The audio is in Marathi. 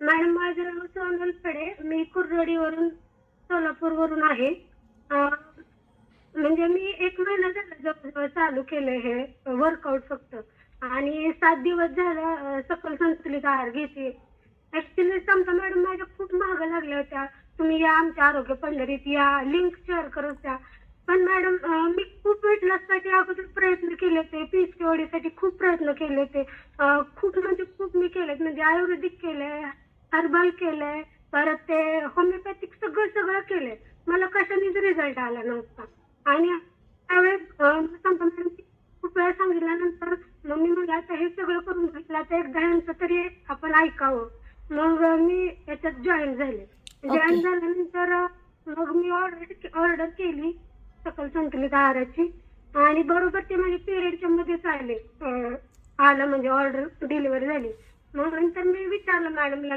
मॅडम माझं नाव सोनल फडे. मी कुर्डवाडीवरून सोलापूरवरून आहे. म्हणजे मी 1 महिना झाला जवळ-जवळ चालू केलंय हे वर्कआउट फक्त. आणि 7 दिवस झालं सकल संतुलित आहार घेते. ऍक्च्युली समजा मॅडम माझ्या खूप महाग लागल्या होत्या. तुम्ही या आमच्या आरोग्य पंढरीत या, लिंक शेअर करत द्या. पण मॅडम मी खूप वेट लॉससाठी अगोदर प्रयत्न केले होते, पीसीओडीसाठी खूप प्रयत्न केले होते. खूप म्हणजे खूप मी केलेत, म्हणजे आयुर्वेदिक केलंय, हर्बल केलंय, परत ते होमिओपॅथिक सगळं सगळं केलंय. मला कशानेच रिझल्ट आला नव्हता. आणि त्यावेळेस सांगतो मॅडम खूप वेळा सांगितल्यानंतर मग मी म्हणलं आता हे सगळं करून घेतलं तर एकदा ह्यांचं तरी आपण ऐकावं. मग मी याच्यात जॉईन झाले. ओके. जॉईन झाल्यानंतर मग मी ऑर्डर केली सकल संतुलित आहाराची. आणि बरोबर ते माझे पिरियडच्या मध्येच आले. आलं म्हणजे ऑर्डर डिलिव्हरी झाली. मग नंतर मी विचारलं मॅडमला